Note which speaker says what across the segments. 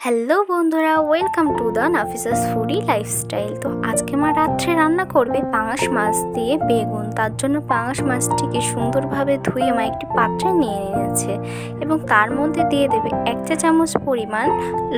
Speaker 1: Hello বন্ধুরা, welcome to the Nafisa's foodie lifestyle. তো আজকে মা রাত্রে রান্না করবে পাঙাশ মাছ দিয়ে বেগুন। তার জন্য পাঙাশ মাছটিকে সুন্দরভাবে ধুয়ে মা একটি পাত্রে নিয়ে নিয়েছে এবং তার মধ্যে দিয়ে দেবে 1 চা চামচ পরিমাণ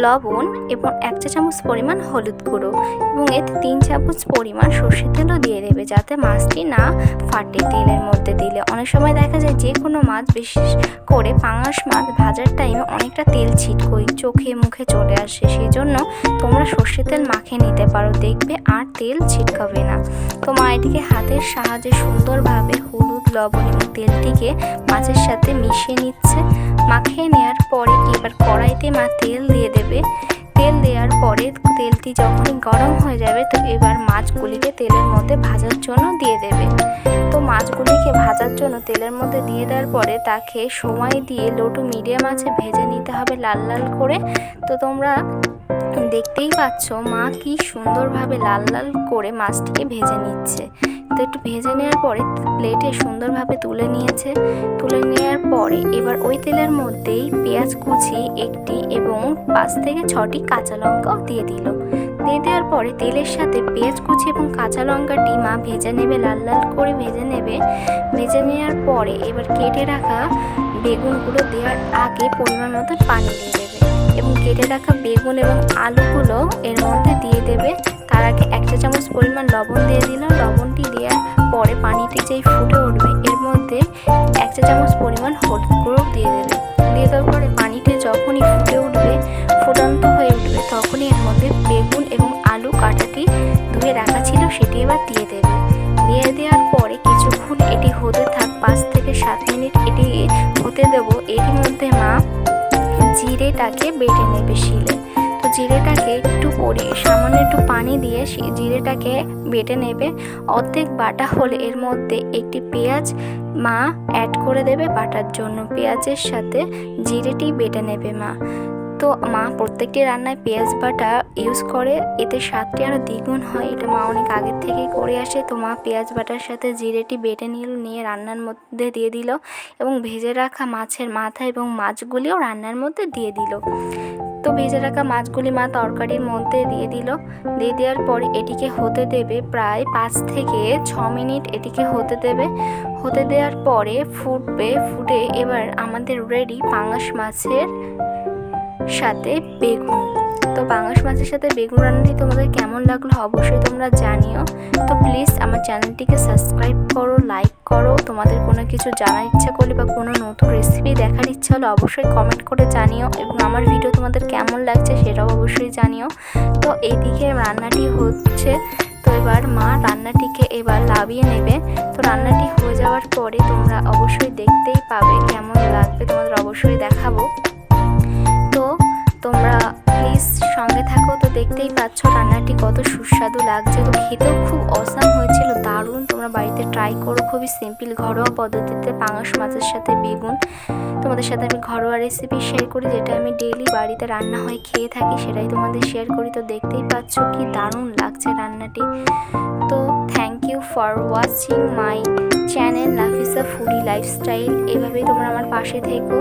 Speaker 1: লবণ এবং 1 চা চামচ পরিমাণ হলুদ গুঁড়ো এবং এতে 3 চামচ পরিমাণ সর্ষের তেলও দিয়ে দেবে, যাতে মাছটি না ফাটে তেলের মধ্যে দিলে। অনেক সময় দেখা যায় যে কোনো মাছ, বিশেষ করে পাঙাশ মাছ ভাজার টাইমে অনেকটা তেল ছিটকোই চোখে মুখে চলে আসে। সেই জন্য তোমরা সর্ষের তেল মাখিয়ে নিতে পারো, দেখবে আর তেল ছিটকাবে না। তো মা এটিকে হাতের সাহায্যে সুন্দরভাবে হলুদ, লবণ এবং তেলটিকে মাছের সাথে মিশিয়ে নিচ্ছে। মাখিয়ে নেওয়ার পরে এবার কড়াইতে মা তেল দিয়ে দেবে। তেল দেওয়ার পরে তেলটি যখন গরম হয়ে যাবে, তো এবার মাছগুলিকে তেলের মধ্যে ভাজার জন্য দিয়ে দেবে। তো মাছগুলিকে ভাজার জন্য তেলের মধ্যে দিয়ে দেওয়ার পরে তাকে সময় দিয়ে লো টু মিডিয়াম আঁচে ভেজে নিতে হবে লাল লাল করে। তো তোমরা দেখতেই পাচ্ছ মা কি সুন্দরভাবে লাল লাল করে মাছটিকে ভেজে নিচ্ছে। তো একটু ভেজে নেওয়ার পরে প্লেটে সুন্দরভাবে তুলে নিয়েছে। তুলে নেওয়ার পরে এবার ওই তেলের মধ্যেই পেঁয়াজ কুচি একটি এবং 5 থেকে 6টি কাঁচা লঙ্কাও দিয়ে দিল। দিয়ে দেওয়ার পরে তেলের সাথে পেঁয়াজ কুচি এবং কাঁচা লঙ্কাটি মা ভেজে নেবে, লাল লাল করে ভেজে নেবে। ভেজে নেওয়ার পরে এবার কেটে রাখা বেগুনগুলো দেওয়ার আগে পরিমাণ মতো পানি দিয়ে দেবে এবং কেটে রাখা বেগুন এবং আলুগুলো এর মধ্যে দিয়ে দেবে। তার আগে 1 চা চামচ পরিমাণ লবণ দিয়ে দিলাম। লবণটি দেওয়ার পরে পানিটি যেই ফুটে উঠবে, এর মধ্যে 1 চা চামচ পরিমাণ হলুদ গুঁড়ো দিয়ে দেবে। দিয়ে দেওয়ার পরে পানিটি যখনই ফুটে উঠবে, ফুটন্ত হয়ে উঠবে, তখনই এর মধ্যে বেগুন এবং আলু কাটাটি ধুয়ে রাখা ছিল সেটি এবার দিয়ে দেবে। দিয়ে দেওয়ার পরে কিছুক্ষণ এটি হতে থাক, 5 থেকে 7 মিনিট এটি হতে দেবো। এর মধ্যে মা জিরেটাকে বেটে নেবে শিলে। তো জিরেটাকে একটু সামান্য একটু পানি দিয়ে জিরেটাকে বেটে নেবে। অর্ধেক বাটা হলে এর মধ্যে একটি পেঁয়াজ মা অ্যাড করে দেবে বাটার জন্য। পেঁয়াজের সাথে জিরেটি বেটে নেবে মা। তো মা প্রত্যেকটি রান্নায় পেঁয়াজ বাটা ইউজ করে, এতে স্বাদটি আরও দ্বিগুণ হয়। এটা মা অনেক আগের থেকেই করে আসে। তো মা পেঁয়াজ বাটার সাথে জিরেটি বেটে নিয়ে রান্নার মধ্যে দিয়ে দিল এবং ভেজে রাখা মাছের মাথা এবং মাছগুলিও রান্নার মধ্যে দিয়ে দিল। তো ভেজে রাখা মাছগুলি মা তরকারির মধ্যে দিয়ে দিল। দিয়ে দেওয়ার পরে এটিকে হতে দেবে প্রায় 5 থেকে 6 মিনিট এটিকে হতে দেবে। হতে দেওয়ার পরে ফুটে এবার আমাদের রেডি পাঙাশ মাছের সাথে বেগুন। তো পাঙাশ মাছের সাথে বেগুন রান্নাটি তোমাদের কেমন লাগলো অবশ্যই তোমরা জানিও। তো প্লিজ আমার চ্যানেলটিকে সাবস্ক্রাইব করো, লাইক করো। তোমাদের কোনো কিছু জানার ইচ্ছা করলে বা কোনো নতুন রেসিপি দেখার ইচ্ছা হলে অবশ্যই কমেন্ট করে জানিও এবং আমার ভিডিও তোমাদের কেমন লাগছে সেটাও অবশ্যই জানিও। তো এইদিকে রান্নাটি হচ্ছে। তো এবার মা রান্নাটিকে এবার নামিয়ে নেবে। তো রান্নাটি হয়ে যাওয়ার পরে তোমরা অবশ্যই দেখতেই পাবে কেমন লাগবে, তোমাদের অবশ্যই দেখাবো। তো তোমরা প্লিজ সঙ্গে থাকো। তো দেখতেই পাচ্ছ রান্নাটি কত সুস্বাদু লাগছে। তো খেতেও খুব অসাম হয়েছিল, দারুণ। তোমরা বাড়িতে ট্রাই করো, খুবই সিম্পল ঘরোয়া পদ্ধতিতে পাঙাশ মাছের সাথে বেগুন। তোমাদের সাথে আমি ঘরোয়া রেসিপি শেয়ার করি, যেটা আমি ডেইলি বাড়িতে রান্না হয় খেয়ে থাকি, সেটাই তোমাদের শেয়ার করি। তো দেখতেই পাচ্ছ কি দারুণ লাগছে রান্নাটি। তো thank you for watching my channel Nafisa foodie lifestyle. এভাবেই তোমরা আমার পাশে থেকো।